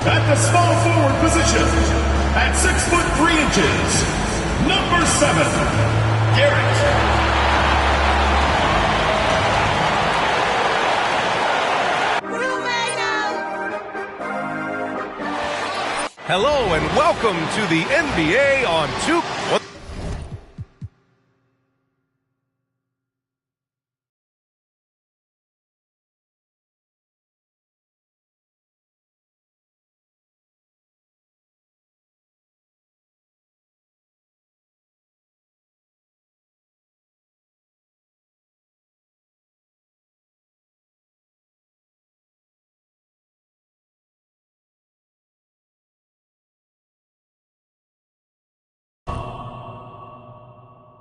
At the small forward position, at 6 foot 3 inches, number 7, Garrett. Hello and welcome to the NBA on 2.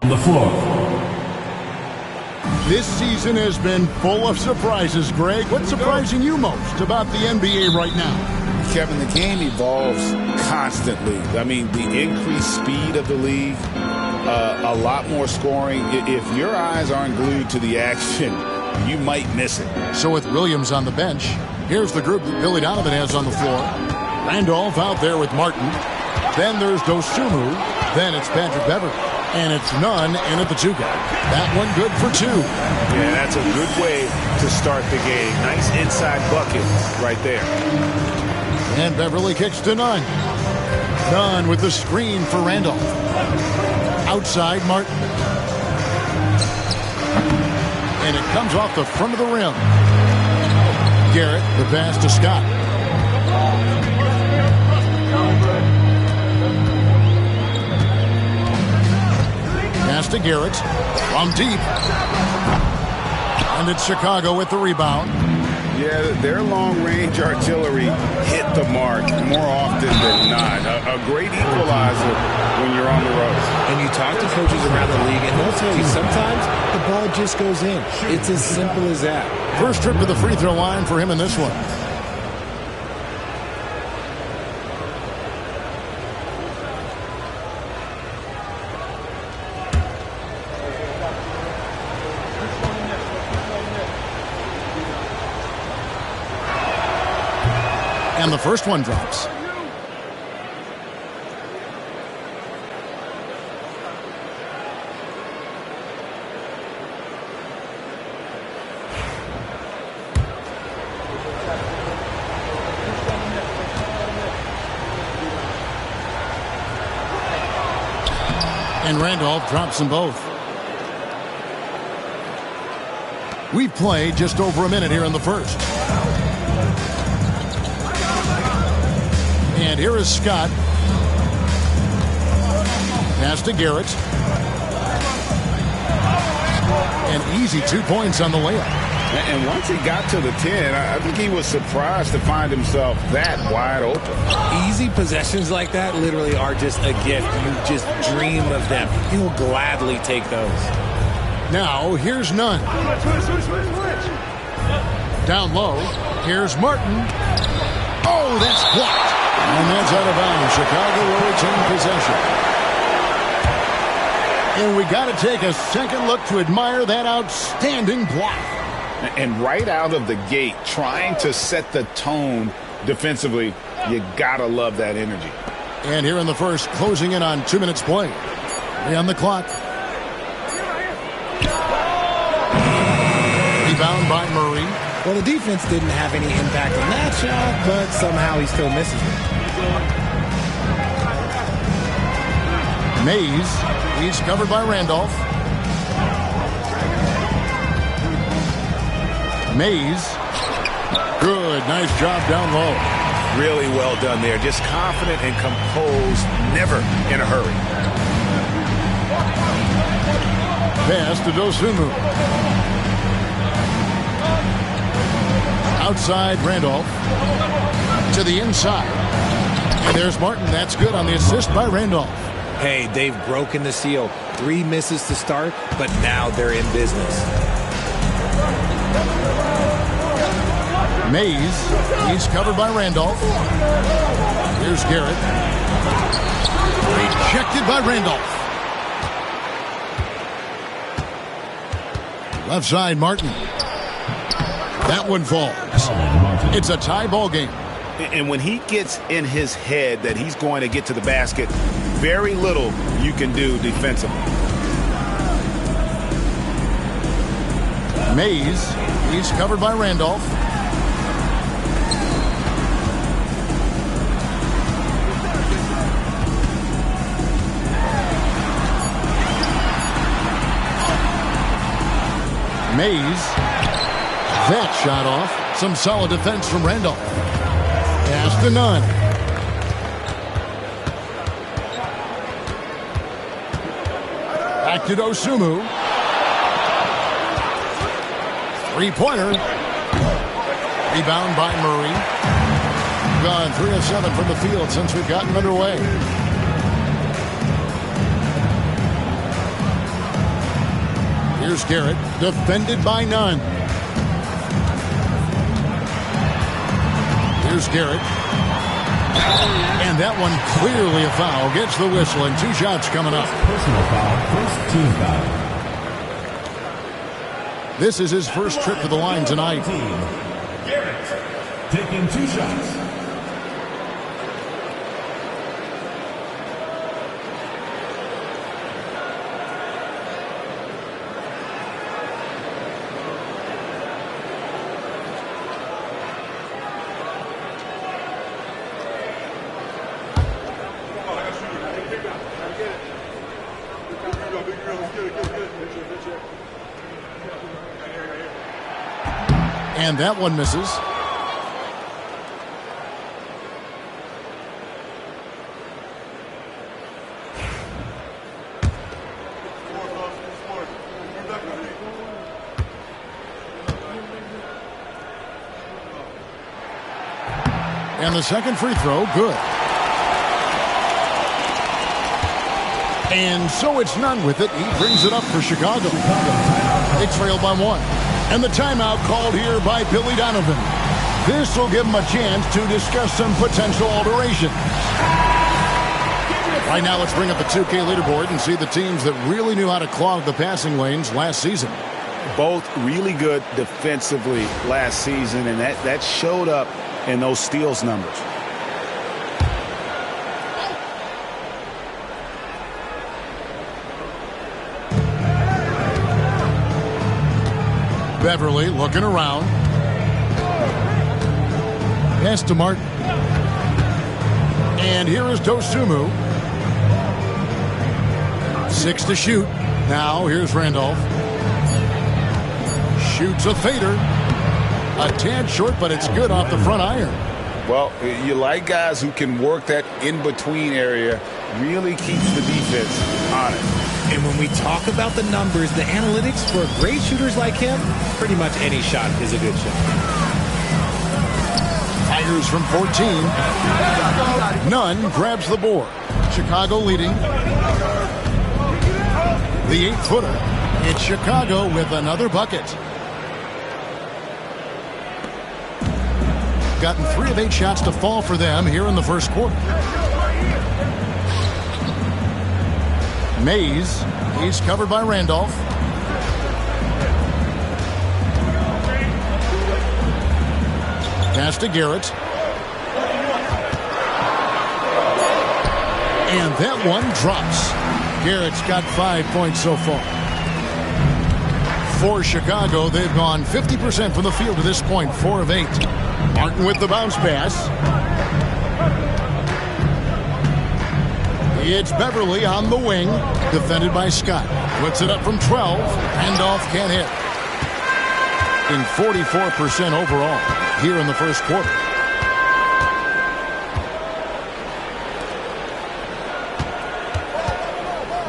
The floor. This season has been full of surprises, Greg. What's surprising you most about the NBA right now? Kevin, the game evolves constantly. I mean, the increased speed of the league, a lot more scoring. If your eyes aren't glued to the action, you might miss it. So with Williams on the bench, here's the group that Billy Donovan has on the floor. Randolph out there with Martin. Then there's Dosunmu. Then it's Patrick Beverley. And it's Nunn in at the 2 guy. That one good for 2. Yeah, that's a good way to start the game. Nice inside bucket right there. And Beverley kicks to Nunn. Nunn with the screen for Randolph. Outside Martin. And it comes off the front of the rim. Garrett, the pass to Scott. Pass to Garrett from deep. And it's Chicago with the rebound. Yeah, their long-range artillery hit the mark more often than not. A great equalizer when you're on the road. And you talk to coaches around the league, and they'll tell you sometimes the ball just goes in. It's as simple as that. First trip to the free throw line for him in this one. And the first one drops. And Randolph drops them both. We've played just over a minute here in the first. And here is Scott. Pass to Garrett. An easy 2 points on the layup. And once he got to the 10, I think he was surprised to find himself that wide open. Easy possessions like that literally are just a gift. You just dream of them. He'll gladly take those. Now, here's Nunn. Down low. Here's Martin. Oh, that's blocked. And that's out of bounds. Chicago will retain possession. And we got to take a second look to admire that outstanding block. And right out of the gate, trying to set the tone defensively, you got to love that energy. And here in the first, closing in on 2 minutes play. 3 on the clock. Rebound by Murray. Well, the defense didn't have any impact on that shot, but somehow he still misses it. Mays, he's covered by Randolph. Mays, good, nice job down low. Really well done there. Just confident and composed, never in a hurry. Pass to Dosunmu. Outside Randolph. To the inside. And there's Martin. That's good on the assist by Randolph. Hey, they've broken the seal. 3 misses to start, but now they're in business. Mays, he's covered by Randolph. Here's Garrett. Rejected by Randolph. Left side, Martin. That one falls. It's a tie ball game. And when he gets in his head that he's going to get to the basket, very little you can do defensively. Mays, he's covered by Randolph. Mays, that shot off. Some solid defense from Randolph. Pass to Nunn. Back to Dosunmu. Three-pointer. Rebound by Murray. Gone 3 of 7 from the field since we've gotten underway. Here's Garrett, defended by Nunn. Here's Garrett. And that one clearly a foul. Gets the whistle and 2 shots coming up. Personal foul, first team foul. This is his first trip to the line tonight. Garrett taking 2 shots. And that one misses. And the second free throw, good. And so it's Nunn with it. He brings it up for Chicago. They trail by 1. And the timeout called here by Billy Donovan. This will give him a chance to discuss some potential alterations. Right now, let's bring up the 2K leaderboard and see the teams that really knew how to clog the passing lanes last season. Both really good defensively last season, and that showed up in those steals numbers. Beverly looking around. Pass to Martin. And here is Dosunmu. 6 to shoot. Now here's Randolph. Shoots a fader. A tad short, but it's good off the front iron. Well, you like guys who can work that in-between area, really keeps the defense on it. And when we talk about the numbers, the analytics for great shooters like him, pretty much any shot is a good shot. Tigers from 14. Nunn grabs the board. Chicago leading. The 8-footer. It's Chicago with another bucket. Gotten 3 of 8 shots to fall for them here in the first quarter. Mays, he's covered by Randolph. Pass to Garrett. And that one drops. Garrett's got 5 points so far. For Chicago, they've gone 50% from the field to this point, 4 of 8. Martin with the bounce pass. It's Beverly on the wing, defended by Scott. Puts it up from 12. Randolph can't hit. In 44% overall here in the first quarter.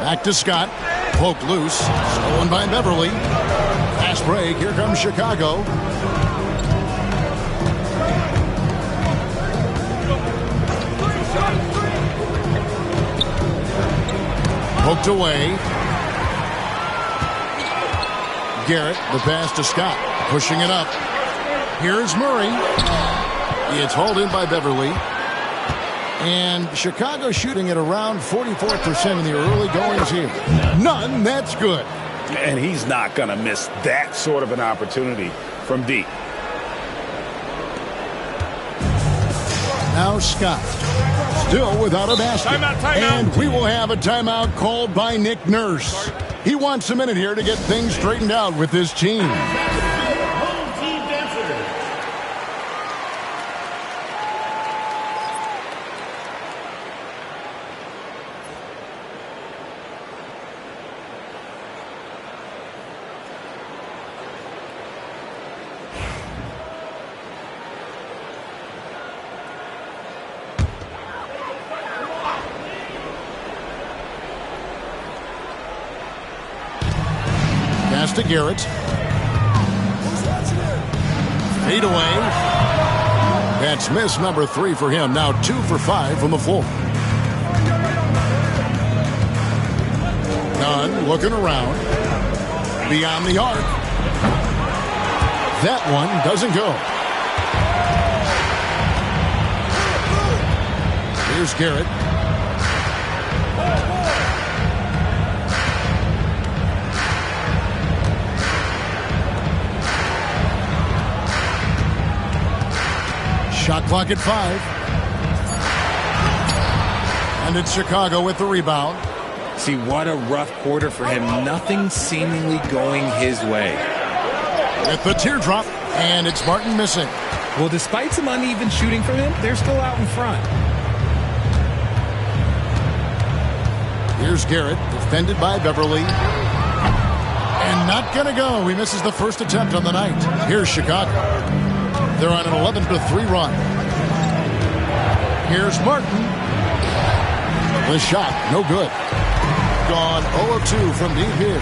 Back to Scott. Poked loose. Stolen by Beverly. Fast break. Here comes Chicago. Poked away. Garrett, the pass to Scott. Pushing it up. Here's Murray. It's hauled in by Beverly. And Chicago shooting at around 44% in the early goings here. None, that's good. And he's not going to miss that sort of an opportunity from deep. Now Scott. Still without a basket. Timeout. And we will have a timeout called by Nick Nurse. He wants a minute here to get things straightened out with his team. To Garrett. Fade away. That's miss number 3 for him. Now 2 for 5 from the floor. Nunn looking around. Beyond the arc. That one doesn't go. Here's Garrett. Shot clock at 5. And it's Chicago with the rebound. See, what a rough quarter for him. Nothing seemingly going his way. With the teardrop, and it's Martin missing. Well, despite some uneven shooting from him, they're still out in front. Here's Garrett, defended by Beverly. And not going to go. He misses the first attempt on the night. Here's Chicago. They're on an 11-3 run. Here's Martin. The shot, no good. Gone 0-2 from deep here.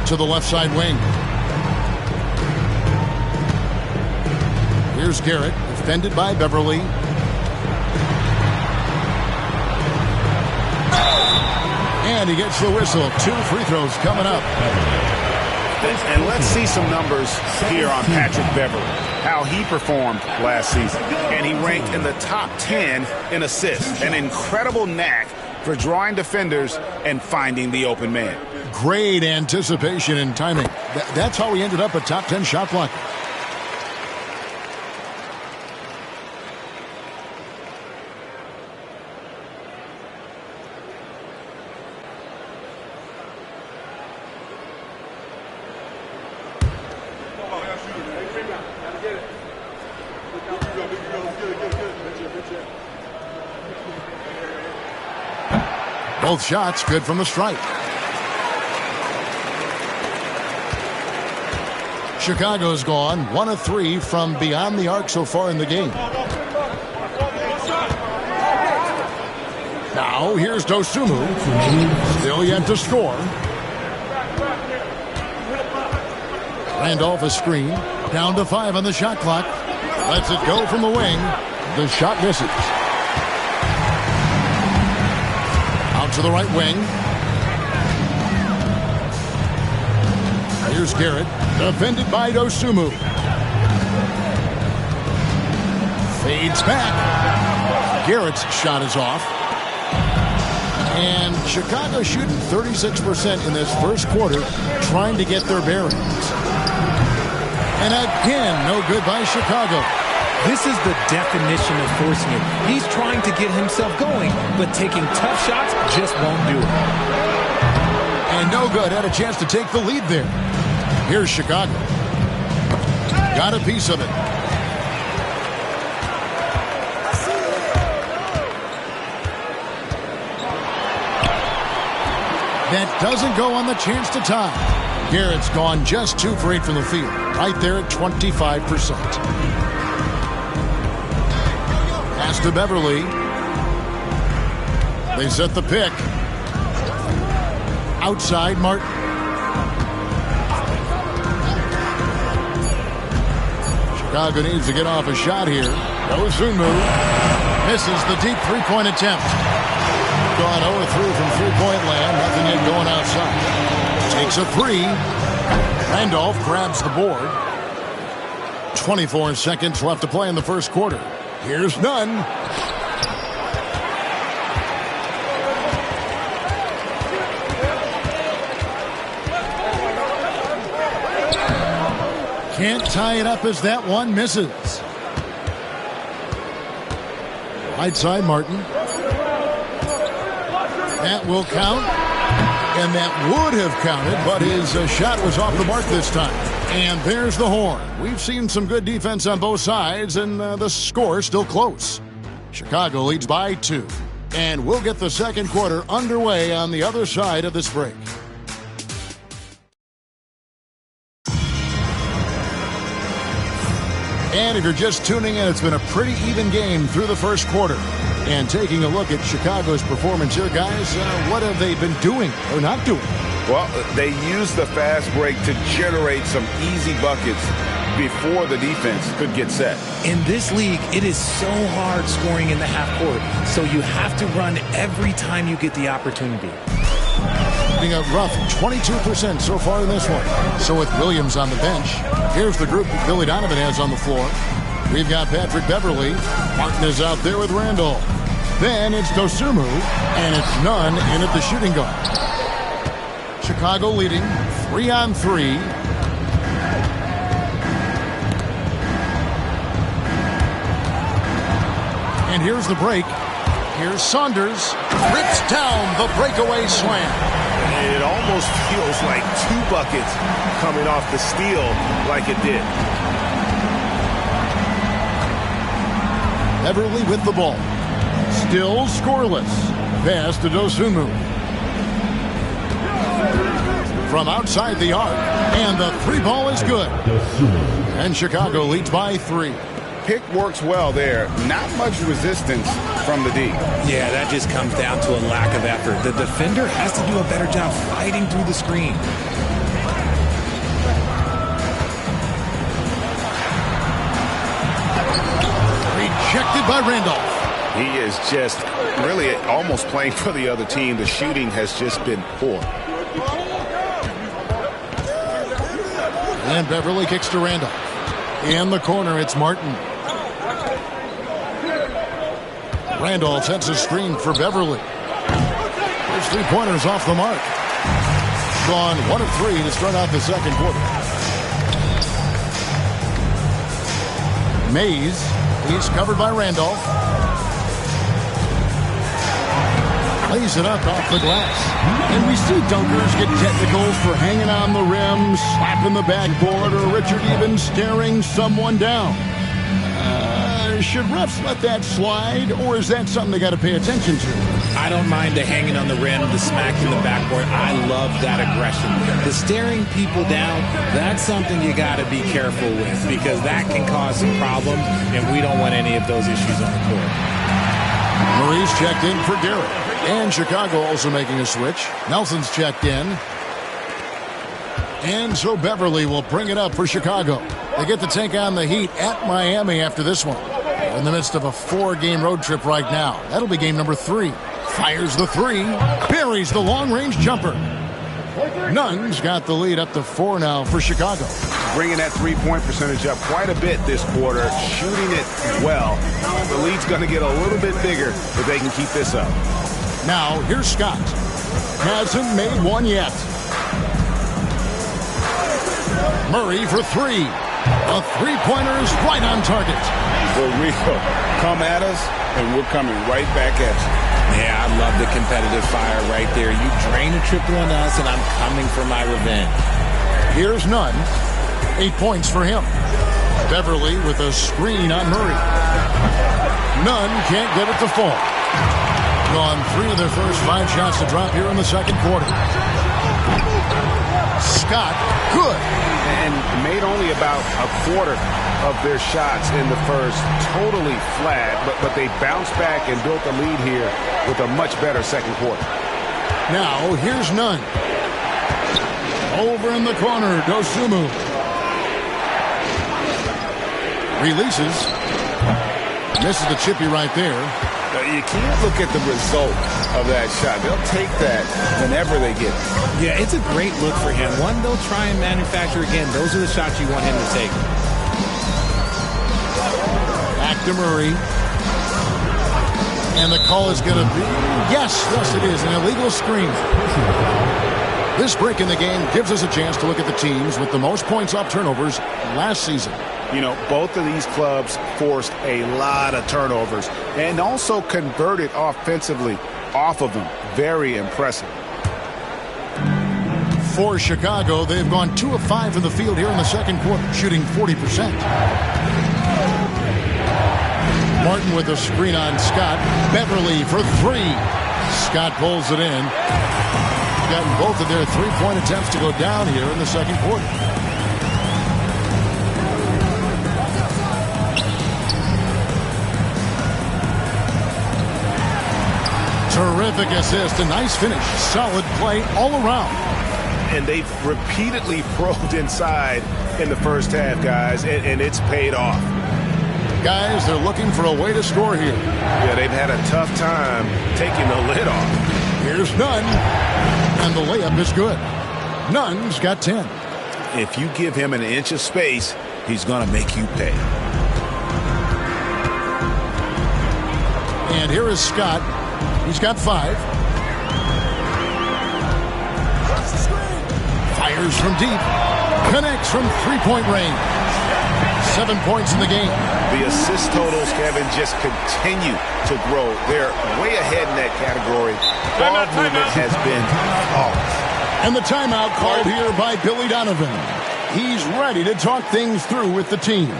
To the left side wing. Here's Garrett, defended by Beverly. And he gets the whistle. 2 free throws coming up. And let's see some numbers here on Patrick Beverly, how he performed last season. And he ranked in the top 10 in assists. An incredible knack for drawing defenders and finding the open man. Great anticipation and timing. That's how he ended up a top 10 shot blocker. Both shots good from the stripe. Chicago's gone 1 of 3 from beyond the arc so far in the game. Now here's Dosunmu. Still yet to score. Randolph a screen. Down to 5 on the shot clock. Lets it go from the wing. The shot misses. To the right wing. Here's Garrett, defended by Dosunmu. Fades back. Garrett's shot is off. And Chicago shooting 36% in this first quarter, trying to get their bearings. And again, no good by Chicago. This is the definition of forcing it. He's trying to get himself going, but taking tough shots just won't do it. And no good. Had a chance to take the lead there. Here's Chicago. Got a piece of it. That doesn't go on the chance to tie. Garrett's gone just 2 for 8 from the field. Right there at 25%. To Beverly. They set the pick. Outside Martin. Chicago needs to get off a shot here. Dosunmu misses the deep three-point attempt. Gone 0-3 from three-point land. Nothing yet going outside. Takes a 3. Randolph grabs the board. 24 seconds left to play in the first quarter. Here's Nunn. Can't tie it up as that one misses. Right side, Martin. That will count. And that would have counted, but his shot was off the mark this time. And there's the horn. We've seen some good defense on both sides, and the score still close. Chicago leads by 2. And we'll get the second quarter underway on the other side of this break. And if you're just tuning in, it's been a pretty even game through the first quarter. And taking a look at Chicago's performance here, guys, what have they been doing or not doing? Well, they used the fast break to generate some easy buckets before the defense could get set. In this league, it is so hard scoring in the half court, so you have to run every time you get the opportunity. Being a rough 22% so far in this one. So with Williams on the bench, here's the group that Billy Donovan has on the floor. We've got Patrick Beverly. Martin is out there with Randall. Then it's Dosumu, and it's Nunn in at the shooting guard. Chicago leading 3-on-3. And here's the break. Here's Saunders. Rips down the breakaway slam. It almost feels like 2 buckets coming off the steal like it did. Beverly with the ball. Still scoreless. Pass to Dosumu. From outside the arc. And the 3-ball is good. And Chicago leads by 3. Pick works well there. Not much resistance from the D. Yeah, that just comes down to a lack of effort. The defender has to do a better job fighting through the screen. Rejected by Randolph. He is just really almost playing for the other team. The shooting has just been poor. And Beverly kicks to Randolph. In the corner, it's Martin. Randolph sets a screen for Beverly. There's 3-pointers off the mark. Gone 1 of 3 to start out the second quarter. Mays, he's covered by Randolph. Lays it up off the glass. And we see dunkers get technicals for hanging on the rim, slapping the backboard, or Richard even staring someone down. Should refs let that slide, or is that something they got to pay attention to? I don't mind the hanging on the rim, the smacking the backboard. I love that aggression. The staring people down, that's something you got to be careful with, because that can cause some problems, and we don't want any of those issues on the court. Murray's checked in for Garrett. And Chicago also making a switch. Nelson's checked in. And so Beverly will bring it up for Chicago. They get to take on the Heat at Miami after this one. They're in the midst of a 4-game road trip right now. That'll be game number 3. Fires the 3. Buries the long-range jumper. Nunn's got the lead up to 4 now for Chicago. Bringing that 3-point percentage up quite a bit this quarter. Shooting it well. The lead's going to get a little bit bigger if they can keep this up. Now, here's Scott. Hasn't made one yet. Murray for 3. A 3-pointer is right on target. For real. Come at us, and we're coming right back at you. Yeah, I love the competitive fire right there. You drain a triple on us, and I'm coming for my revenge. Here's Nunn. 8 points for him. Beverly with a screen on Murray. Nunn can't get it to fall. Gone 3 of their first 5 shots to drop here in the second quarter. Scott, good. And made only about a quarter of their shots in the first. Totally flat, but they bounced back and built a lead here with a much better second quarter. Now, here's Nunn. Over in the corner, Dosumu. Releases. Misses the chippy right there. You can't look at the result of that shot. They'll take that whenever they get it. Yeah, it's a great look for him. One, they'll try and manufacture again. Those are the shots you want him to take. Back to Murray. And the call is going to be, yes, it is, an illegal screen. This break in the game gives us a chance to look at the teams with the most points off turnovers last season. You know, both of these clubs forced a lot of turnovers and also converted offensively off of them. Very impressive. For Chicago, they've gone 2 of 5 from the field here in the second quarter, shooting 40%. Martin with a screen on Scott. Beverly for 3. Scott pulls it in. Gotten both of their three-point attempts to go down here in the second quarter. Terrific assist, a nice finish. Solid play all around. And they've repeatedly probed inside in the first half, guys, and it's paid off. Guys, they're looking for a way to score here. Yeah, they've had a tough time taking the lid off. Here's Nunn, and the layup is good. Nunn's got 10. If you give him an inch of space, he's going to make you pay. And here is Scott. He's got 5. Fires from deep. Connects from three-point range. 7 points in the game. The assist totals, Kevin, just continue to grow. They're way ahead in that category. Ball movement has been flawless. And the timeout called here by Billy Donovan. He's ready to talk things through with the team.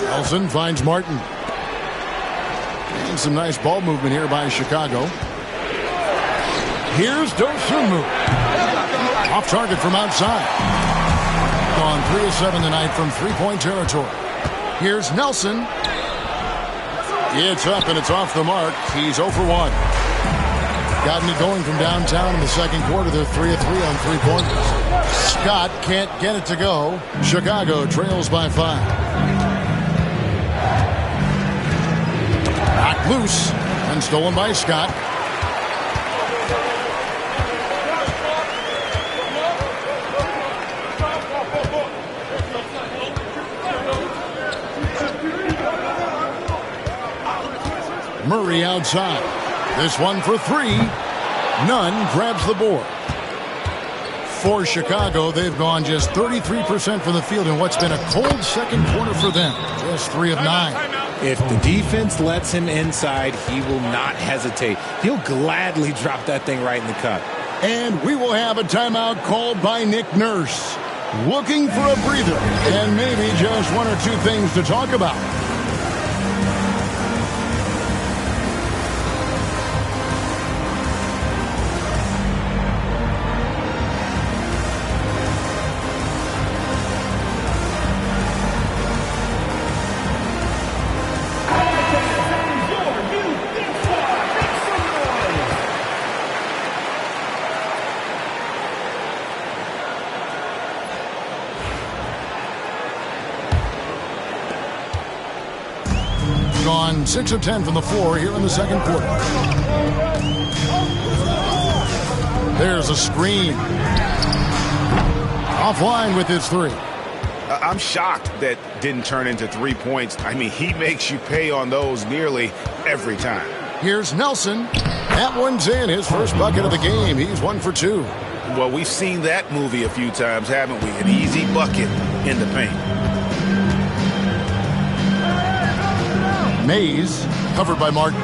Nelson finds Martin. And some nice ball movement here by Chicago. Here's Dosunmu. Off target from outside. Gone 3 of 7 tonight from three-point territory. Here's Nelson. It's up and it's off the mark. He's 0 for 1. Gotten it going from downtown in the second quarter. They're 3 of 3 on three-pointers. Scott can't get it to go. Chicago trails by 5. Knocked loose and stolen by Scott. Murray outside. This one for 3. Nunn grabs the board. For Chicago, they've gone just 33% from the field in what's been a cold second quarter for them. Just 3 of 9. If the defense lets him inside, he will not hesitate. He'll gladly drop that thing right in the cup. And we will have a timeout called by Nick Nurse. Looking for a breather and maybe just 1 or 2 things to talk about. Gone 6 of 10 from the floor here in the second quarter. There's a screen. Offline with his 3. I'm shocked that didn't turn into 3 points. I mean, he makes you pay on those nearly every time. Here's Nelson. That one's in. His first bucket of the game. He's 1 for 2. Well, we've seen that movie a few times, haven't we? An easy bucket in the paint. Mays, covered by Martin.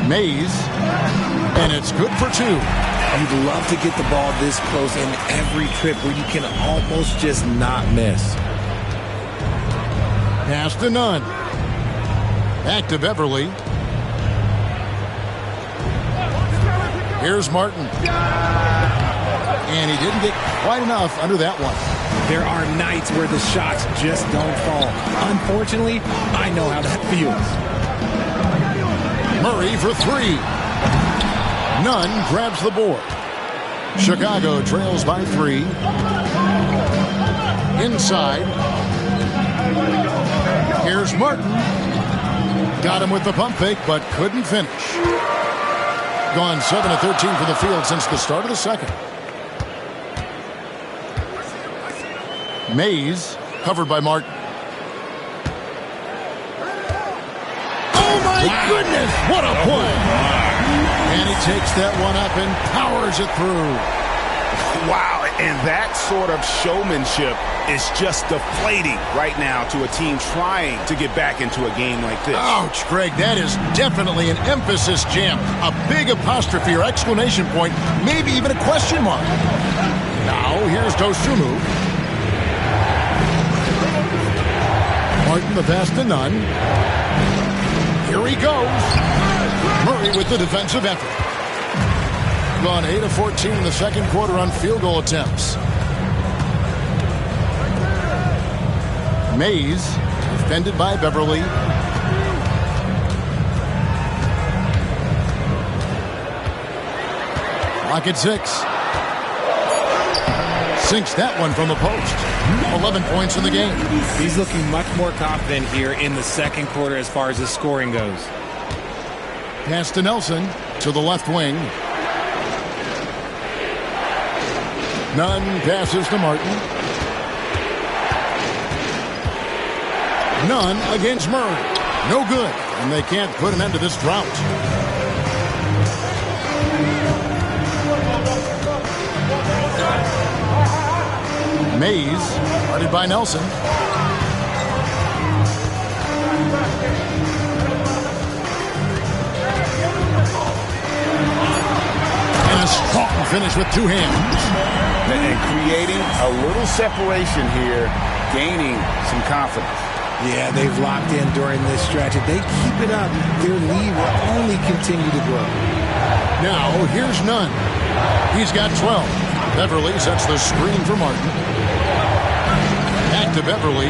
Mays, and it's good for 2. You'd love to get the ball this close in every trip where you can almost just not miss. Pass to Nunn. Back to Beverly. Here's Martin. And he didn't get quite enough under that one. There are nights where the shots just don't fall. Unfortunately, I know how that feels. Murray for three. Nunn grabs the board. Chicago trails by 3. Inside. Here's Martin. Got him with the pump fake, but couldn't finish. Gone 7 of 13 for the field since the start of the second. Mays, covered by Martin. Oh, my goodness! What a play! And he takes that one up and powers it through. Wow, and that sort of showmanship is just deflating right now to a team trying to get back into a game like this. Ouch, Greg, that is definitely an emphasis jam. A big apostrophe or exclamation point, maybe even a question mark. Now, here's Dosumu. Martin the pass to Nunn. Here he goes. Murray with the defensive effort. Gone 8 of 14 in the second quarter on field goal attempts. Mays, defended by Beverly. Clock at 6. Sinks that one from the post. 11 points in the game. He's looking much more confident here in the second quarter as far as his scoring goes. Pass to Nelson to the left wing. Nunn passes to Martin. Nunn against Murray. No good, and they can't put an end to this drought. Mays, guarded by Nelson. And a strong finish with 2 hands. And creating a little separation here, gaining some confidence. Yeah, they've locked in during this stretch. If they keep it up, their lead will only continue to grow. Now, here's Nunn. He's got 12. Beverly sets the screen for Martin. Back to Beverly.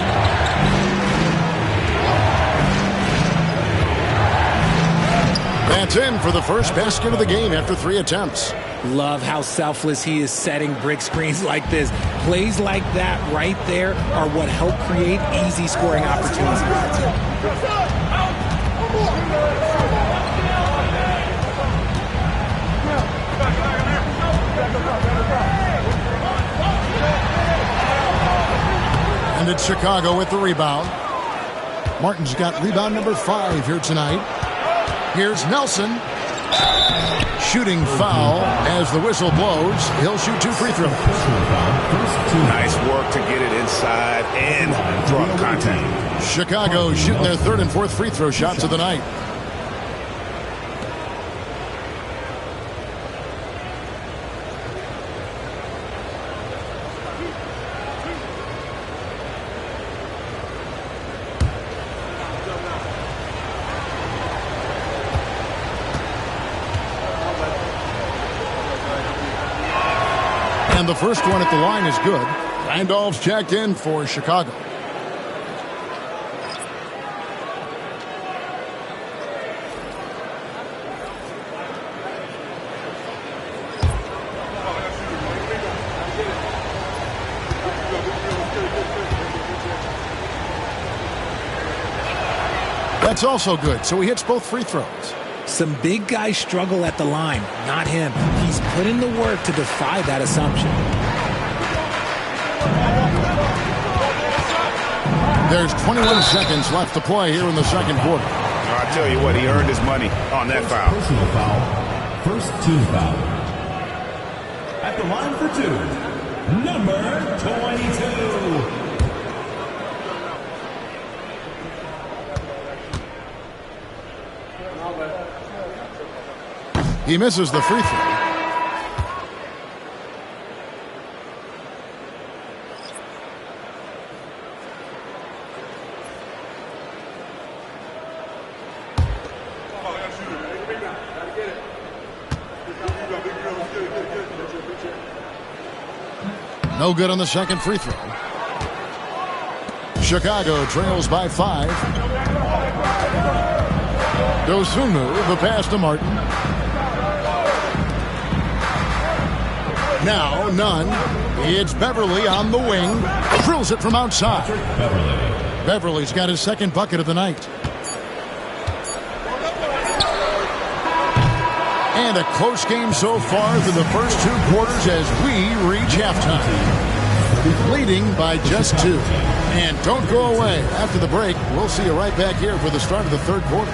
That's in for the first basket of the game after 3 attempts. Love how selfless he is setting brick screens like this. Plays like that right there are what help create easy scoring opportunities. And it's Chicago with the rebound. Martin's got rebound number 5 here tonight. Here's Nelson. Shooting foul as the whistle blows. He'll shoot 2 free throws. Nice work to get it inside and draw contact. Chicago shooting their 3rd and 4th free throw shots of the night. And the first one at the line is good. Randolph's checked in for Chicago. That's also good, so he hits both free throws. Some big guys struggle at the line, not him. He's put in the work to defy that assumption. There's 21 seconds left to play here in the second quarter. I'll tell you what, he earned his money on that foul. Personal foul. First team foul. At the line for 2, number 22. He misses the free throw. No good on the second free throw. Chicago trails by 5. Dosunmu, the pass to Martin. Now none. It's Beverly on the wing. Drills it from outside. Beverly's got his second bucket of the night. And a close game so far through the first 2 quarters as we reach halftime. Leading by just 2. And don't go away. After the break, we'll see you right back here for the start of the third quarter.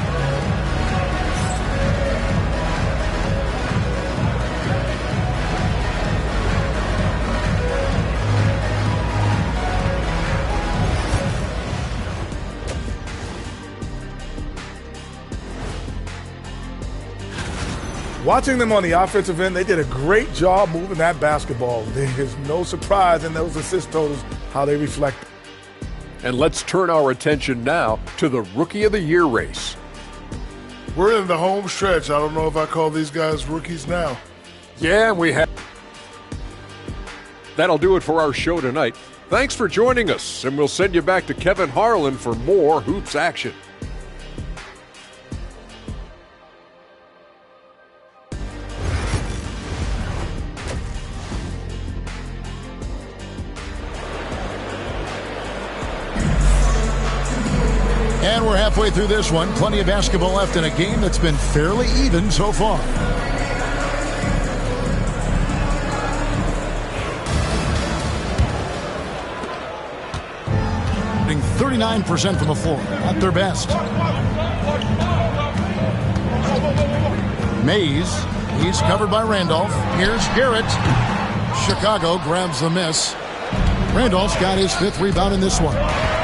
Watching them on the offensive end, they did a great job moving that basketball. There's no surprise in those assist totals, how they reflect. And let's turn our attention now to the Rookie of the Year race. We're in the home stretch. I don't know if I call these guys rookies now. Yeah, we have. That'll do it for our show tonight. Thanks for joining us, and we'll send you back to Kevin Harlan for more Hoops action. And we're halfway through this one. Plenty of basketball left in a game that's been fairly even so far. 39% from the floor. At their best. Mays. He's covered by Randolph. Here's Garrett. Chicago grabs the miss. Randolph's got his 5th rebound in this one.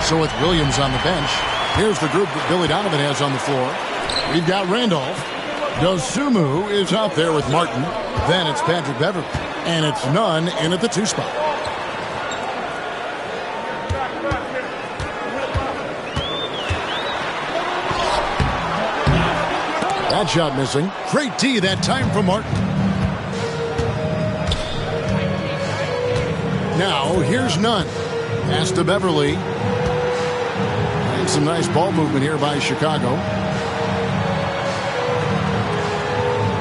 So with Williams on the bench, here's the group that Billy Donovan has on the floor. We've got Randolph. Dosunmu is out there with Martin. Then it's Patrick Beverly. And it's Nunn in at the 2 spot. That shot missing. Great D that time from Martin. Now here's Nunn. Pass to Beverly. And some nice ball movement here by Chicago.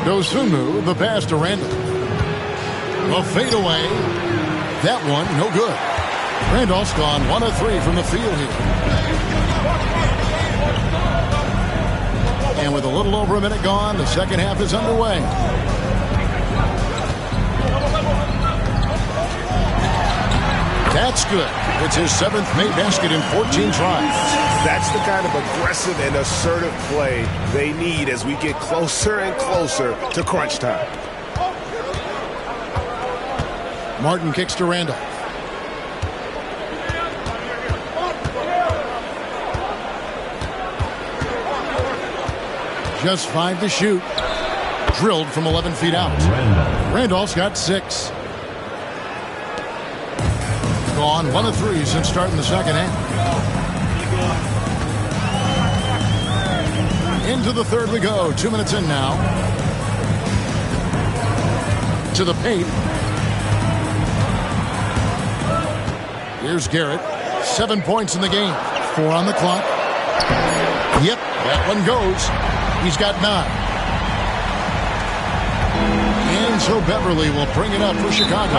Dosunmu, the pass to Randolph. A fadeaway. That one, no good. Randolph's gone 1 of 3 from the field here. And with a little over a minute gone, the second half is underway. That's good. It's his 7th made basket in 14 tries. That's the kind of aggressive and assertive play they need as we get closer and closer to crunch time. Martin kicks to Randolph. Just 5 to shoot. Drilled from 11 feet out. Randolph's got 6. Gone 1 of 3 since starting the second half. Into the third we go. 2 minutes in now. To the paint. Here's Garrett. 7 points in the game. 4 on the clock. Yep, that one goes. He's got 9. And so Beverly will bring it up for Chicago.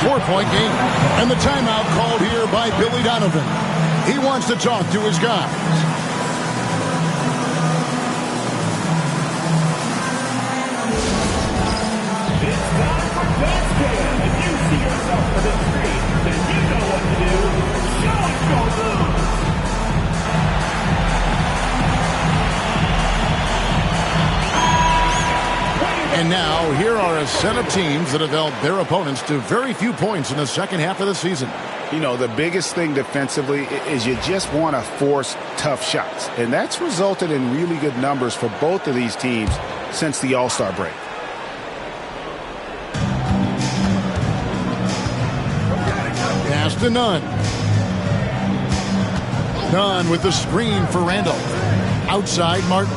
4-point game. And the timeout called here by Billy Donovan. He wants to talk to his guys. It's time for Dance Cam. If you see yourself on the screen, then you know what to do. Show us your moves. And now, here are a set of teams that have held their opponents to very few points in the second half of the season. You know, the biggest thing defensively is you just want to force tough shots. And that's resulted in really good numbers for both of these teams since the All-Star break. Pass to Nunn. Nunn with the screen for Randolph. Outside Martin.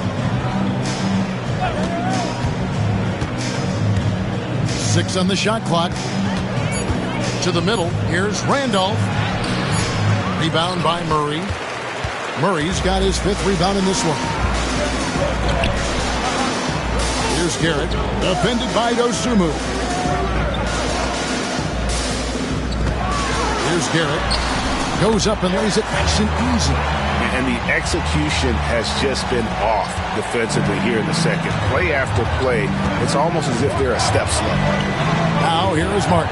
6 on the shot clock. To the middle. Here's Randolph. Rebound by Murray. Murray's got his 5th rebound in this one. Here's Garrett. Defended by Dosunmu. Here's Garrett. Goes up and lays it nice and easy. And the execution has just been off defensively here in the second. Play after play, it's almost as if they're a step slow. Now here is Martin.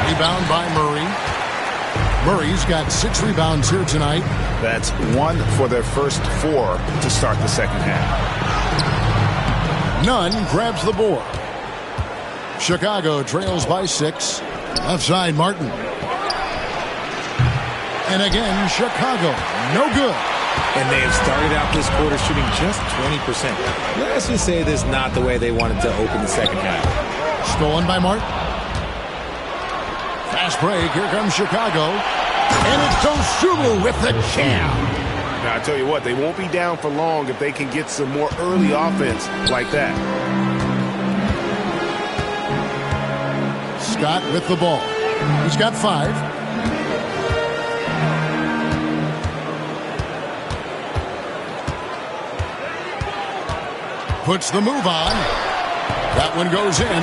Rebound by Murray. Murray's got 6 rebounds here tonight. That's 1 for their first 4 to start the second half. Nunn grabs the board. Chicago trails by 6. Left side, Martin. And again, Chicago. No good. And they have started out this quarter shooting just 20%. Let's just say this is not the way they wanted to open the second half. Stolen by Martin. Fast break. Here comes Chicago. And it's Dosunmu with the jam. Now, I tell you what, they won't be down for long if they can get some more early offense like that. Scott with the ball. He's got 5. Puts the move on. That one goes in.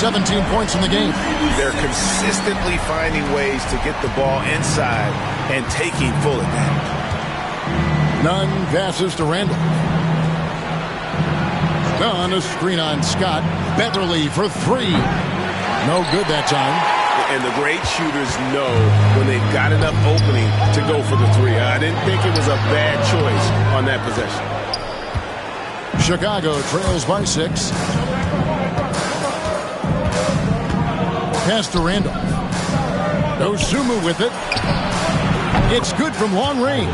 17 points in the game. They're consistently finding ways to get the ball inside and taking full advantage. Nunn passes to Randall. Nunn, a screen on Scott. Beverly for 3. No good that time. And the great shooters know when they've got enough opening to go for the 3. I didn't think it was a bad choice on that possession. Chicago trails by 6. Pass to Randall. Dosunmu with it. It's good from long range.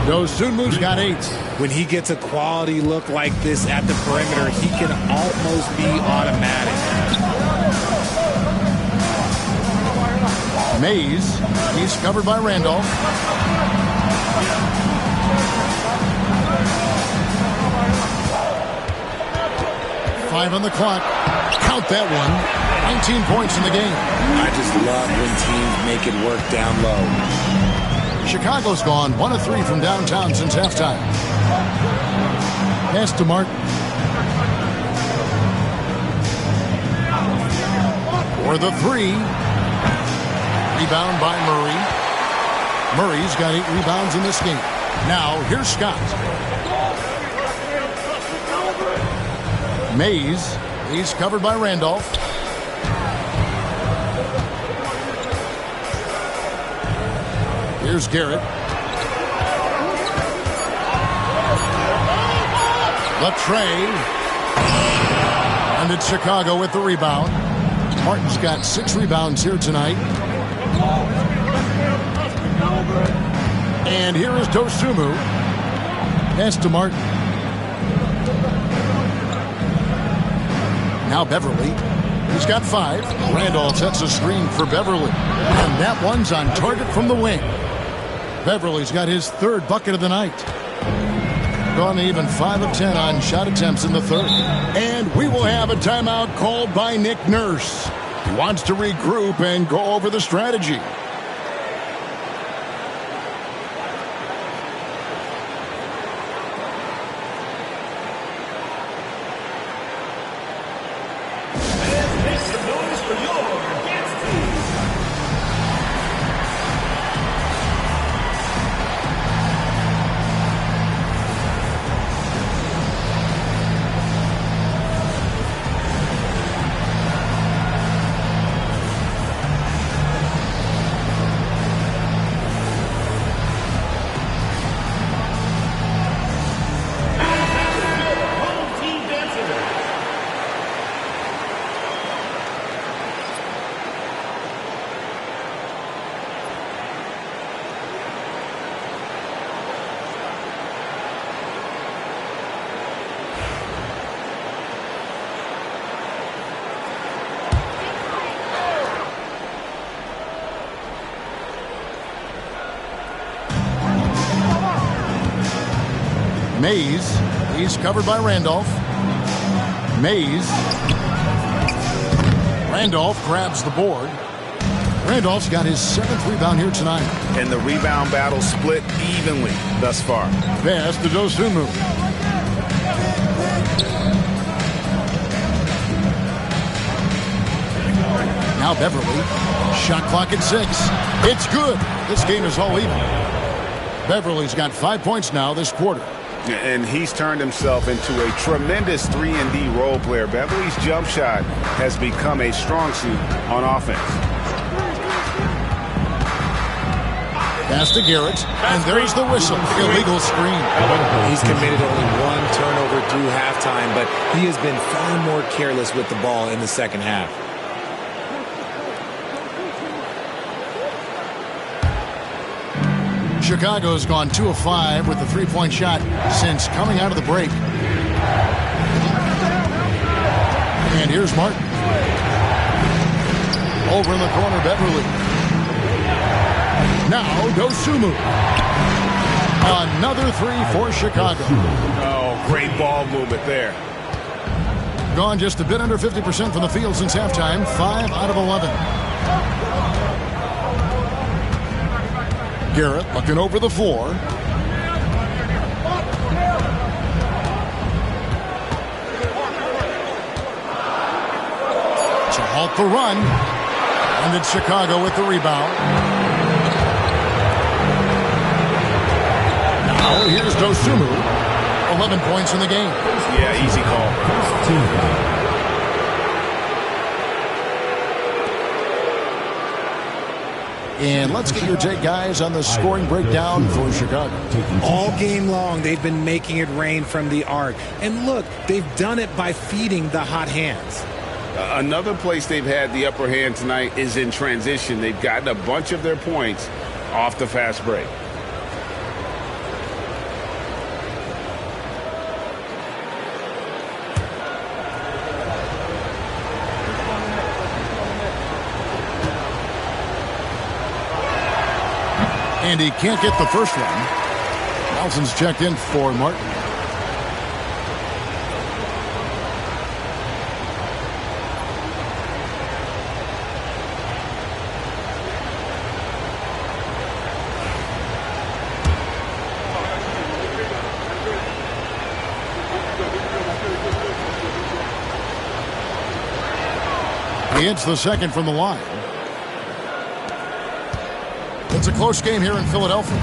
Dosunmu's got 8. When he gets a quality look like this at the perimeter, he can almost be automatic. Mays, he's covered by Randolph. Five on the clock. Count that one. 19 points in the game. I just love when teams make it work down low. Chicago's gone 1 of 3 from downtown since halftime. Pass to Martin. For the 3. Rebound by Murray. Murray's got 8 rebounds in this game. Now, here's Scott. Mays, he's covered by Randolph. Here's Garrett. Latrey. And it's Chicago with the rebound. Martin's got 6 rebounds here tonight. And here is Dosunmu. Pass to Martin. Now Beverly. He's got 5. Randolph sets a screen for Beverly. And that one's on target from the wing. Beverly's got his 3rd bucket of the night. Gone even 5 of 10 on shot attempts in the 3rd. And we will have a timeout called by Nick Nurse. He wants to regroup and go over the strategy. Mays. He's covered by Randolph. Mays. Randolph grabs the board. Randolph's got his 7th rebound here tonight. And the rebound battle split evenly thus far. Pass to Dosunmu. Now Beverly. Shot clock at 6. It's good. This game is all even. Beverly's got 5 points now this quarter. And he's turned himself into a tremendous 3-and-D role player. Beverly's jump shot has become a strong suit on offense. Pass to Garrett, and there's the whistle. Illegal screen. He's committed only 1 turnover through halftime, but he has been far more careless with the ball in the second half. Chicago's gone 2 of 5 with the 3-point shot since coming out of the break. And here's Martin. Over in the corner, Beverly. Now Dosunmu. Another 3 for Chicago. Oh, great ball movement there. Gone just a bit under 50% from the field since halftime. 5 out of 11. Garrett looking over the floor. To halt the run. And it's Chicago with the rebound. Now here's Dosunmu. 11 points in the game. Yeah, easy call. And let's get your take, guys, on the scoring breakdown for Chicago. All game long, they've been making it rain from the arc. And look, they've done it by feeding the hot hands. Another place they've had the upper hand tonight is in transition. They've gotten a bunch of their points off the fast break. And he can't get the first one. Nelson's checked in for Martin. He hits the second from the line. It's a close game here in Philadelphia.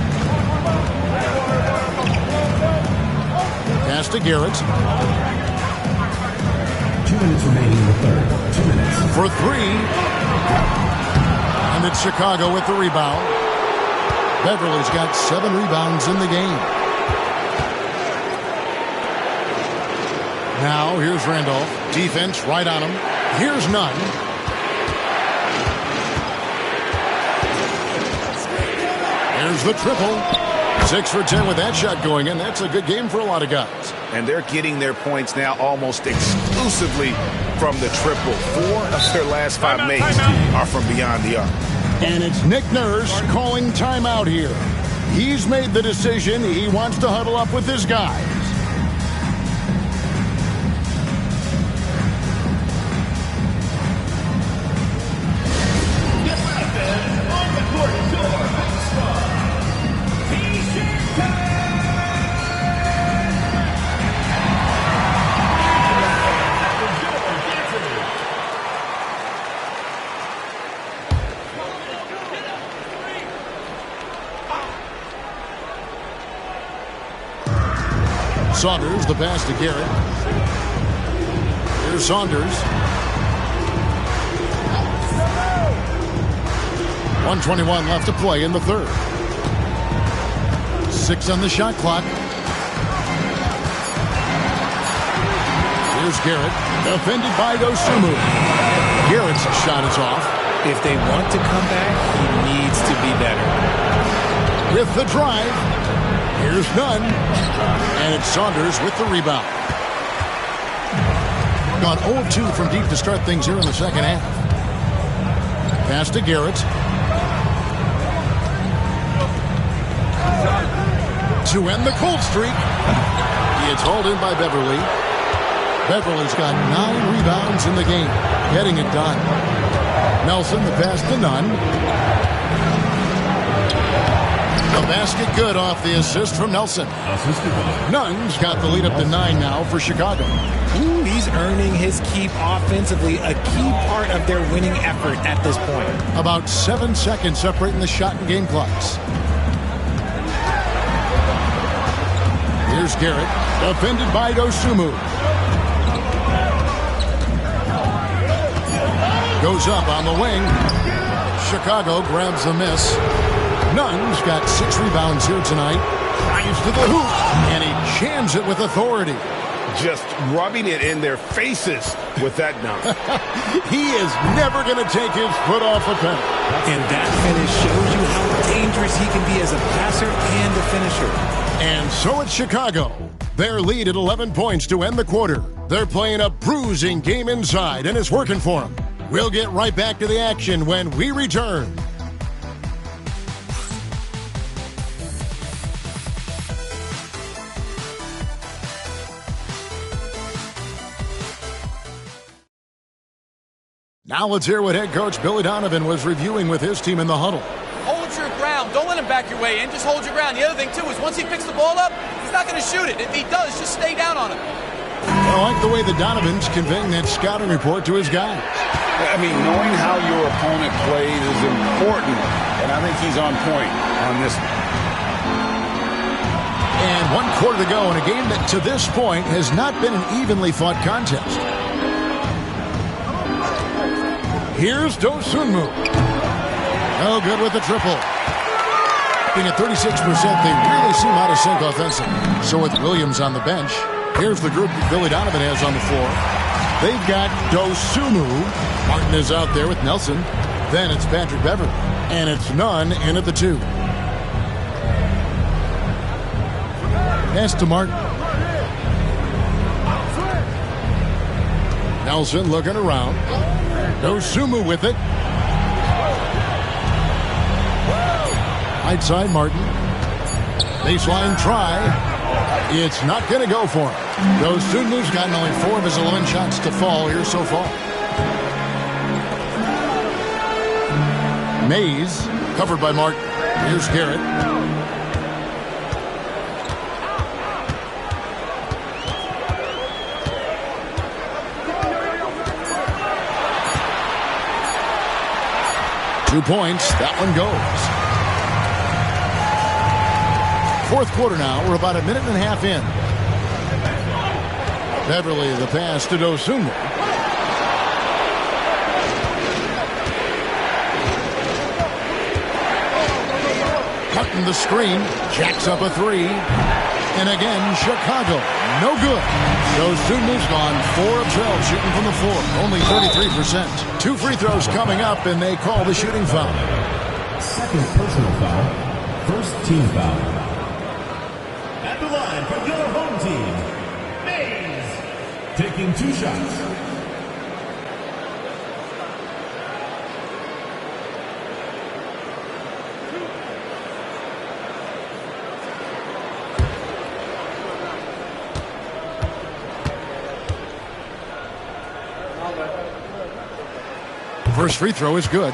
Pass to Garrett. 2 minutes remaining in the third. 2 minutes. For 3. And it's Chicago with the rebound. Beverly's got 7 rebounds in the game. Now here's Randolph. Defense right on him. Here's Nunn. There's the triple. 6 for 10 with that shot going in. That's a good game for a lot of guys. And they're getting their points now almost exclusively from the triple. 4 of their last 5 makes are from beyond the arc. And it's Nick Nurse calling timeout here. He's made the decision. He wants to huddle up with his guys. Saunders, the pass to Garrett. Here's Saunders. 1:21 left to play in the third. 6 on the shot clock. Here's Garrett, defended by Dosunmu. Garrett's shot is off. If they want to come back, he needs to be better. With the drive. Here's Nunn. And it's Saunders with the rebound. Gone 0-2 from deep to start things here in the second half. Pass to Garrett. to end the cold streak. It's hauled in by Beverly. Beverly's got 9 rebounds in the game, getting it done. Nelson, the pass to Nunn. The basket good off the assist from Nelson. Nunn's got the lead up to 9 now for Chicago. Ooh, he's earning his keep offensively, a key part of their winning effort at this point. About 7 seconds separating the shot and game clocks. Here's Garrett, defended by Dosunmu. Goes up on the wing. Chicago grabs the miss. Nunn's got 6 rebounds here tonight. Drives to the hoop, and he jams it with authority. Just rubbing it in their faces with that dunk. He is never going to take his foot off the pedal. And that finish shows you how dangerous he can be as a passer and a finisher. And so it's Chicago. Their lead at 11 points to end the quarter. They're playing a bruising game inside, and it's working for them. We'll get right back to the action when we return. Now let's hear what head coach Billy Donovan was reviewing with his team in the huddle. Hold your ground. Don't let him back your way in. Just hold your ground. The other thing, too, is once he picks the ball up, he's not going to shoot it. If he does, just stay down on him. I like the way the Donovan's conveying that scouting report to his guys. I mean, knowing how your opponent plays is important, and I think he's on point on this one. And 1 quarter to go in a game that to this point has not been an evenly fought contest. Here's Dosunmu. No good with the triple. Being at 36%, they really seem out of sync offensively. So with Williams on the bench, here's the group that Billy Donovan has on the floor. They've got Dosunmu. Martin is out there with Nelson. Then it's Patrick Beverly. And it's Nunn in at the 2. Pass to Martin. Nelson looking around. Dosunmu with it. Right side, Martin. Baseline try. It's not going to go for him. Dosunmu's gotten only 4 of his 11 shots to fall here so far. Mays, covered by Martin. Here's Garrett. Two points. That one goes. Fourth quarter now. We're about a minute and a half in. Beverly, the pass to Dosunmu. Cutting the screen. Jacks up a 3. And again, Chicago. No good. Dosunmu's gone 4 of 12 shooting from the floor. Only 33%. 2 free throws coming up, and they call the shooting foul. Second personal foul. First team foul. At the line for your home team, Mays. Taking 2 shots. First free throw is good.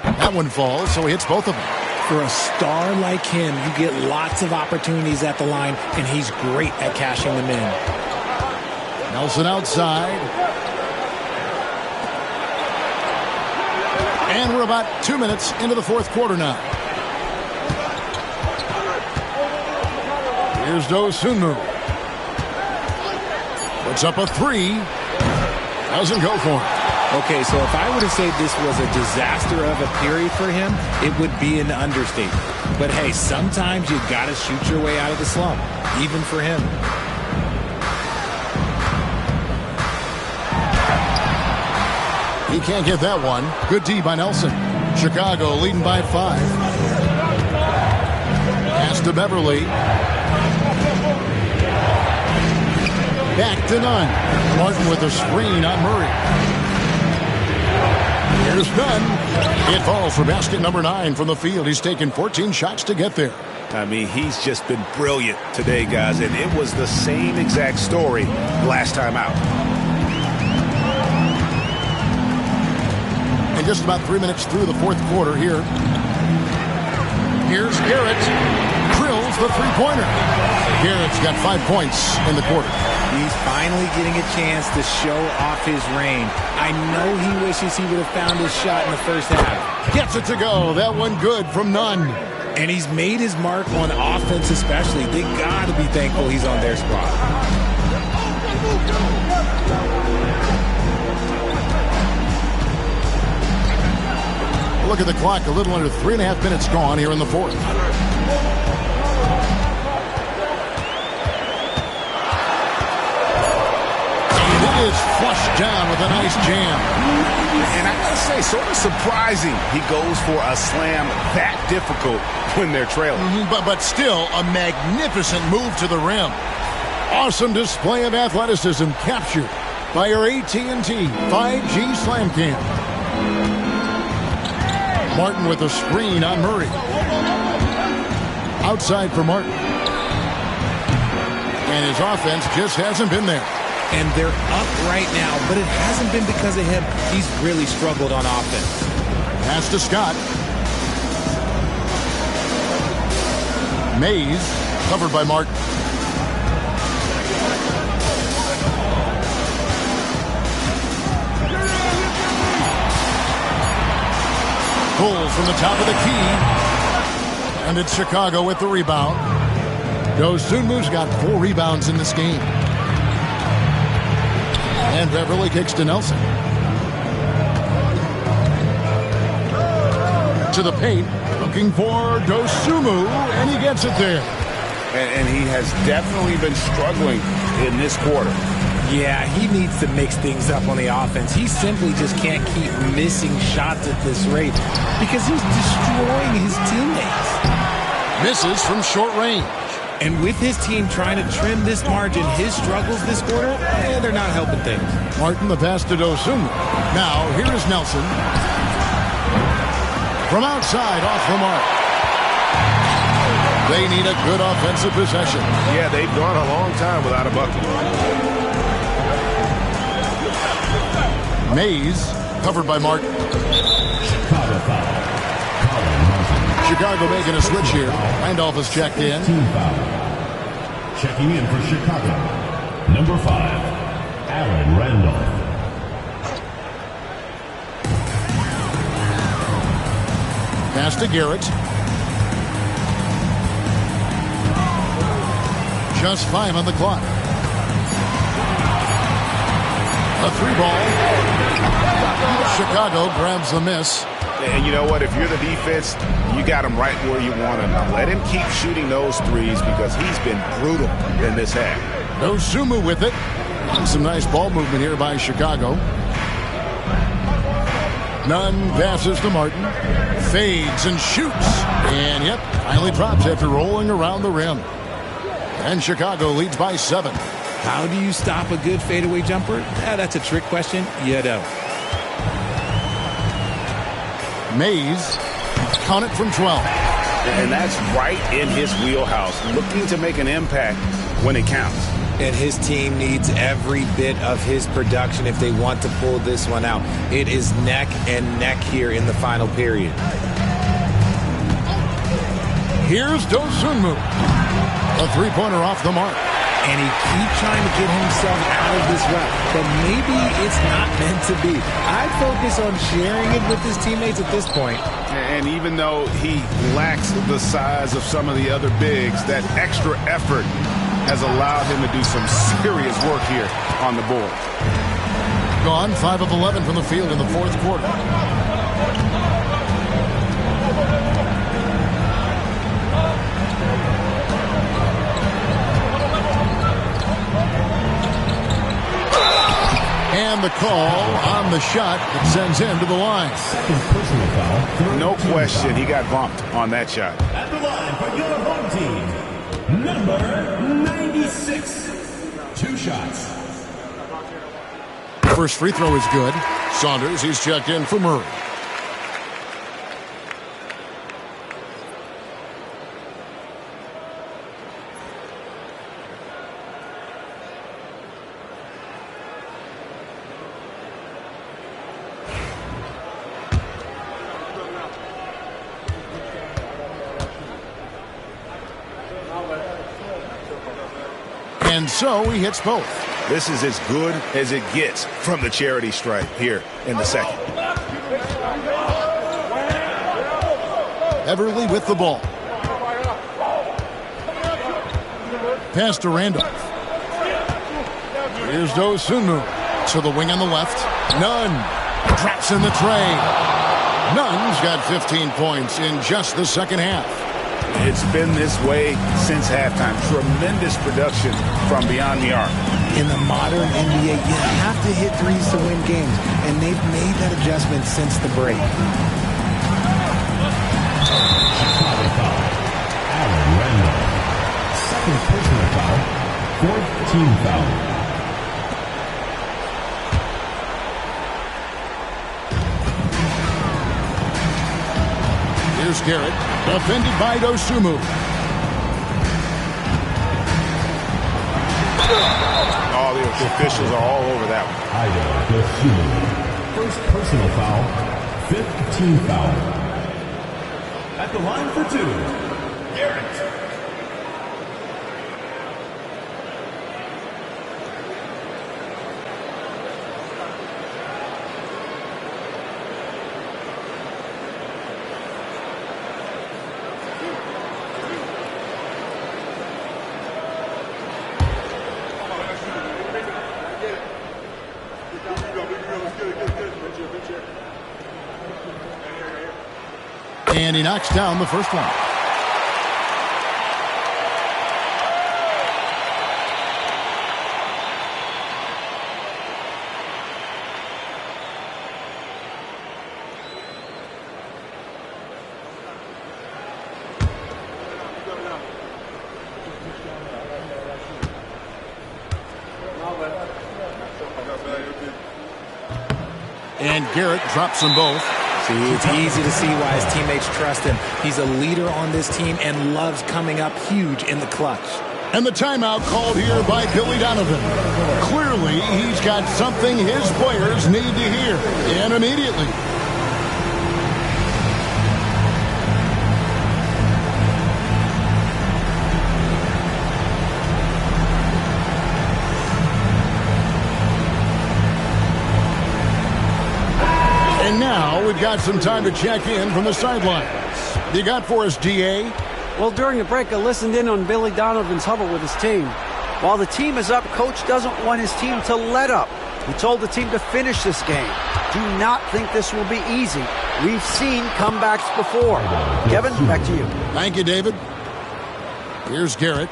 That one falls, so he hits both of them. For a star like him, you get lots of opportunities at the line, and he's great at cashing them in. Nelson outside. And we're about 2 minutes into the fourth quarter now. Here's Dosunmu. Puts up a 3. Doesn't go for it. Okay, so if I were to say this was a disaster of a period for him, it would be an understatement. But hey, sometimes you got to shoot your way out of the slump, even for him. He can't get that one. Good D by Nelson. Chicago leading by 5. Pass to Beverly. Back to Nunn. Martin with a screen on Murray. Here's Nunn. It falls for basket number 9 from the field. He's taken 14 shots to get there. I mean, he's just been brilliant today, guys, and it was the same exact story last time out. And just about 3 minutes through the fourth quarter here. Here's Garrett. Drills the three-pointer. Garrett's got 5 points in the quarter. He's finally getting a chance to show off his range. I know he wishes he would have found his shot in the first half. Gets it to go. That one good from Nunn. And he's made his mark on offense especially. They got to be thankful he's on their squad. Look at the clock. A little under 3.5 minutes gone here in the fourth. It is flushed down with a nice jam. And I gotta say, sort of surprising he goes for a slam that difficult when they're trailing. But still a magnificent move to the rim. Awesome display of athleticism captured by our AT&T 5G Slam Cam. Martin with a screen on Murray. Outside for Martin. And his offense just hasn't been there. And they're up right now, but it hasn't been because of him. He's really struggled on offense. Pass to Scott. Mays covered by Martin. Pulls from the top of the key. And it's Chicago with the rebound. Dosunmu's got 4 rebounds in this game. And Beverly kicks to Nelson. To the paint, looking for Dosunmu, and he gets it there. And he has definitely been struggling in this quarter. Yeah, he needs to mix things up on the offense. He simply just can't keep missing shots at this rate because he's destroying his teammates. Misses from short range. And with his team trying to trim this margin, his struggles this quarter, they're not helping things. Martin the pass to Dosunmu. Now, here is Nelson. From outside, off the mark. They need a good offensive possession. Yeah, they've gone a long time without a bucket. Mays, covered by Martin. Chicago foul. Chicago making a switch here. Randolph has checked in. Team foul. Checking in for Chicago. Number 5, Aaron Randolph. Pass to Garrett. Just 5 on the clock. A 3-ball. Chicago grabs the miss. And you know what? If you're the defense, you got him right where you want him. Let him keep shooting those threes because he's been brutal in this half. Dosunmu with it. Some nice ball movement here by Chicago. Nunn passes to Martin. Fades and shoots. And yep, finally drops after rolling around the rim. And Chicago leads by 7. How do you stop a good fadeaway jumper? That's a trick question. You don't. Mays, count it from 12. And that's right in his wheelhouse, looking to make an impact when it counts. And his team needs every bit of his production if they want to pull this one out. It is neck and neck here in the final period. Here's Dosunmu. A 3-pointer off the mark. And he keeps trying to get himself out of this rut. But maybe it's not meant to be. I'd focus on sharing it with his teammates at this point. And even though he lacks the size of some of the other bigs, that extra effort has allowed him to do some serious work here on the board. Gone 5 of 11 from the field in the fourth quarter. And the call on the shot that sends him to the line. Second personal foul. No question, he got bumped on that shot. At the line for your home team, number 96. 2 shots. First free throw is good. Saunders, he's checked in for Murray. And so he hits both. This is as good as it gets from the charity stripe here in the second. Everly with the ball. Pass to Randolph. Here's Dosunmu to the wing on the left. Nunn drops in the tray. Nunn's got 15 points in just the second half. It's been this way since halftime. Tremendous production from beyond the arc. In the modern NBA, you have to hit threes to win games, and they've made that adjustment since the break. Aaron Randolph. Second personal foul. 4th team foul. Here's Garrett, defended by Dosunmu. All the officials are all over that one. Dosunmu. First personal foul. 5th team foul. At the line for 2, Garrett. And he knocks down the first one. And Garrett drops them both. See, it's easy to see why his teammates trust him. He's a leader on this team and loves coming up huge in the clutch. And the timeout called here by Billy Donovan. Clearly, he's got something his players need to hear, and immediately. And now we've got some time to check in from the sidelines. You got for us, DA? Well, during the break, I listened in on Billy Donovan's huddle with his team. While the team is up, Coach doesn't want his team to let up. He told the team to finish this game. Do not think this will be easy. We've seen comebacks before. Kevin, back to you. Thank you, David. Here's Garrett.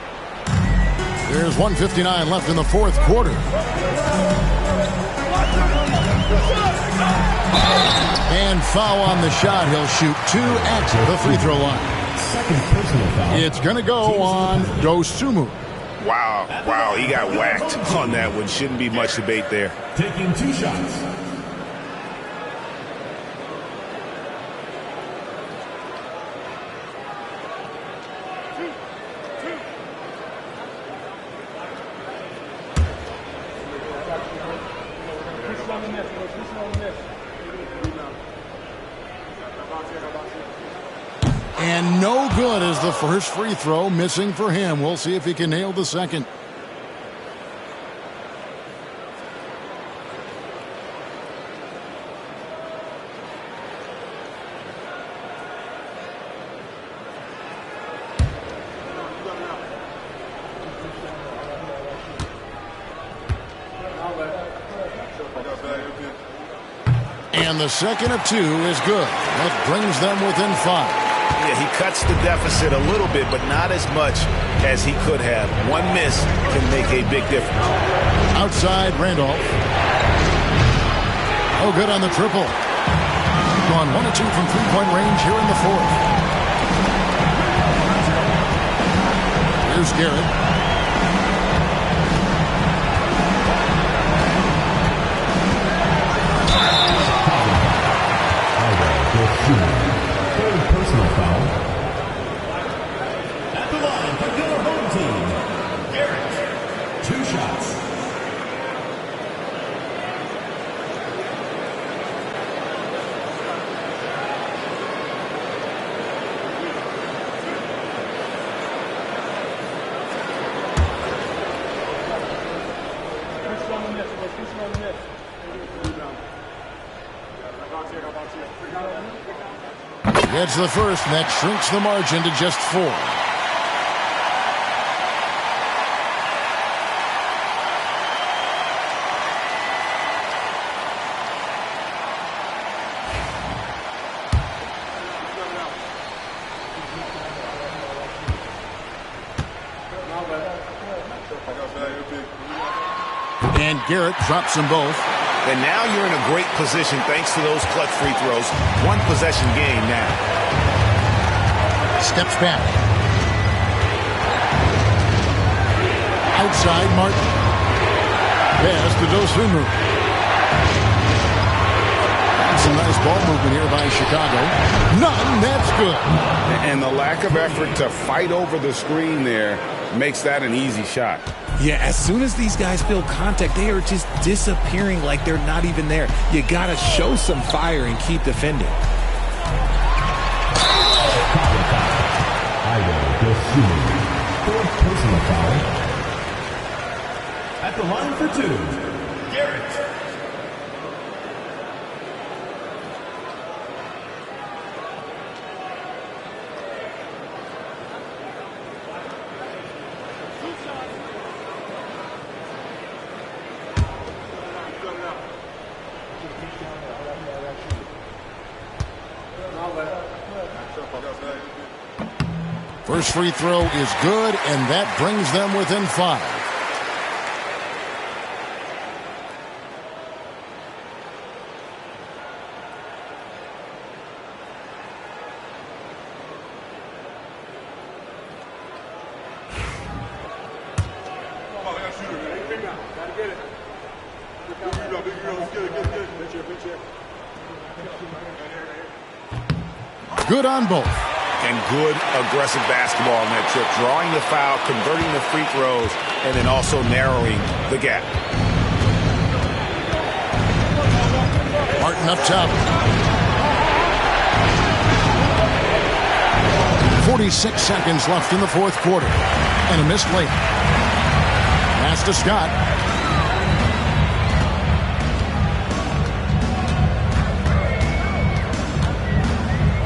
There's 1:59 left in the fourth quarter. And foul on the shot. He'll shoot 2 at the free throw line. Second personal foul. It's going to go on Dosunmu. Wow, he got whacked on that one. Shouldn't be much debate there. Taking 2 shots. And no good as the first free throw, missing for him. We'll see if he can nail the second. And the second of 2 is good. That brings them within 5. Yeah, he cuts the deficit a little bit, but not as much as he could have. One miss can make a big difference. Outside, Randolph. Oh, good on the triple. Gone 1 of 2 from three-point range here in the fourth. Here's Garrett. Third personal foul. At the line for your home team, Garrett. 2 shots. Gets the first, and that shrinks the margin to just 4. And Garrett drops them both. And now you're in a great position thanks to those clutch free throws. 1 possession game now. Steps back. Outside, Martin. Pass to Dosunmu. Some nice ball movement here by Chicago. None, that's good. And the lack of effort to fight over the screen there makes that an easy shot. Yeah, as soon as these guys feel contact, they are just disappearing like they're not even there. You got to show some fire and keep defending. Fourth personal foul. At the line for 2, Garrett. First free throw is good, and that brings them within 5. Good on both. And good aggressive basketball on that trip. Drawing the foul, converting the free throws, and then also narrowing the gap. Martin up top. 46 seconds left in the fourth quarter. And a missed late. Pass to Scott.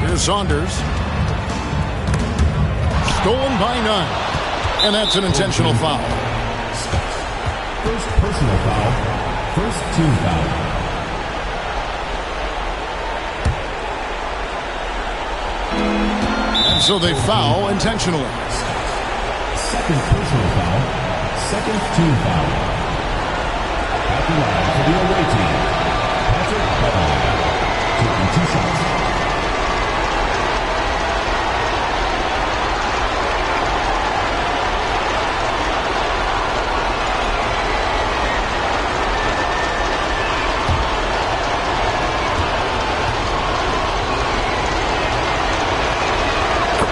Here's Saunders. Stolen by 9. And that's an intentional foul. First personal foul. First team foul. And so they foul intentionally. Second personal foul. Second team foul. At the line for the away team, Patrick Beverly. Taking 2 shots.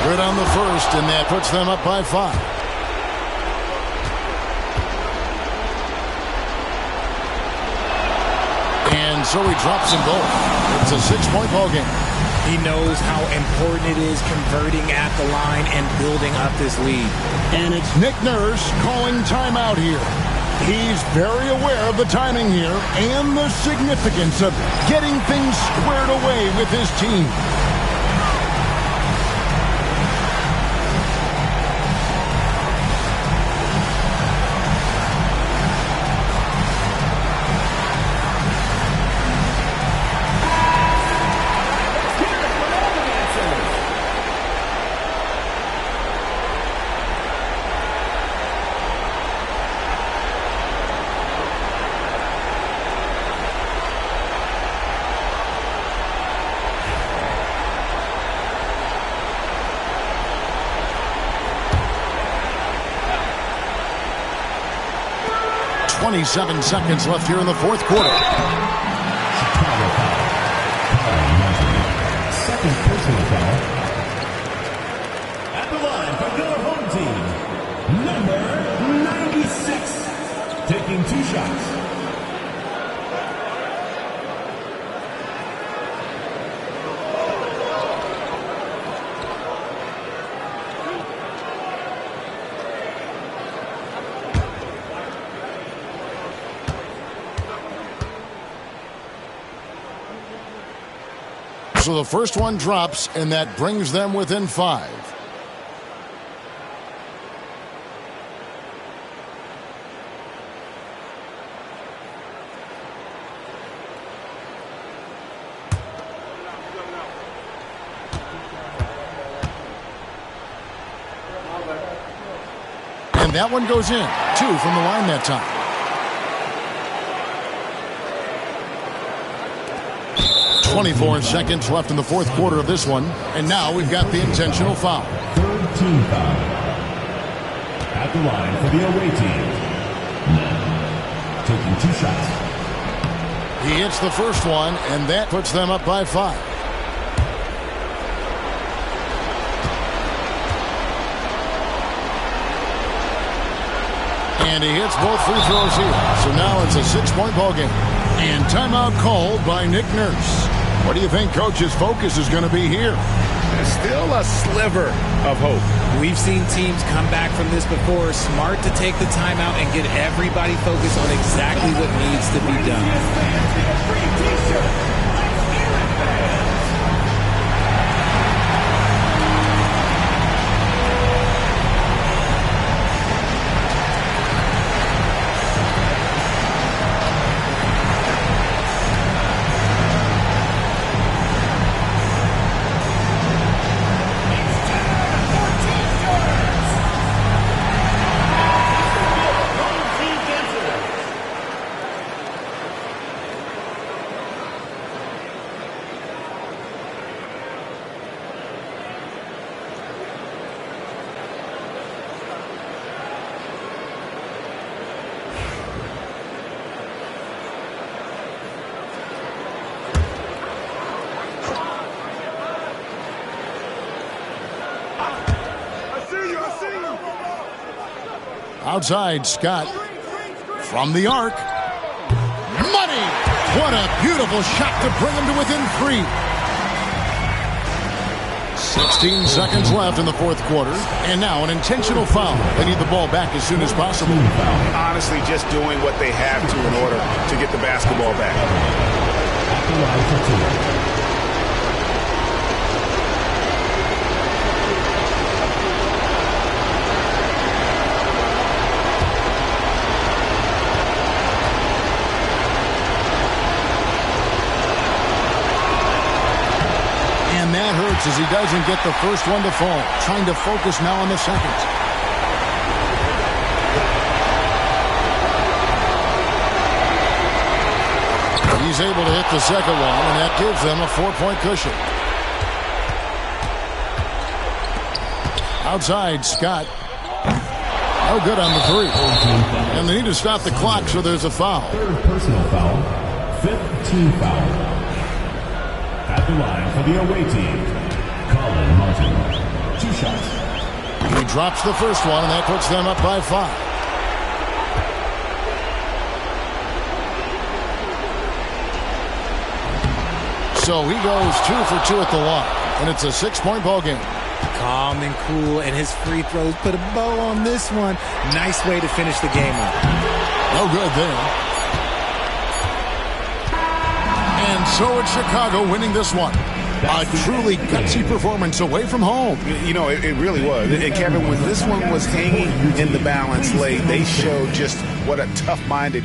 Good on the first, and that puts them up by 5. And so he drops them both. It's a 6-point ball game. He knows how important it is converting at the line and building up this lead. And it's Nick Nurse calling timeout here. He's very aware of the timing here and the significance of getting things squared away with his team. 27 seconds left here in the fourth quarter. Chicago foul. Second personal foul. At the line for your home team, number 96, taking 2 shots. So the first one drops, and that brings them within 5. And that one goes in. 2 from the line that time. 24 seconds left in the fourth quarter of this one. And now we've got the intentional foul. Third team foul. At the line for the away team. Now, taking 2 shots. He hits the first one, and that puts them up by 5. And he hits both free throws here. So now it's a 6-point ball game. And timeout called by Nick Nurse. What do you think Coach's focus is going to be here? There's still a sliver of hope. We've seen teams come back from this before. Smart to take the timeout and get everybody focused on exactly what needs to be done. Outside, Scott from the arc. Money! What a beautiful shot to bring him to within 3. 16 seconds left in the fourth quarter. And now an intentional foul. They need the ball back as soon as possible. Honestly, just doing what they have to in order to get the basketball back. At the line for 2. That hurts as he doesn't get the first one to fall. Trying to focus now on the second. He's able to hit the second one, and that gives them a 4-point cushion. Outside, Scott. No good on the 3. And they need to stop the clock, so there's a foul. Third personal foul. 5th team foul. At the line for the away team, Colin Martin. 2 shots. He drops the first one, and that puts them up by 5. So he goes 2 for 2 at the line, and it's a 6-point ball game. Calm and cool, and his free throws put a bow on this one. Nice way to finish the game up. No good there. And so it's Chicago winning this one. A truly gutsy performance away from home. You know, it really was. And Kevin, when this one was hanging in the balance late, they showed just what a tough-minded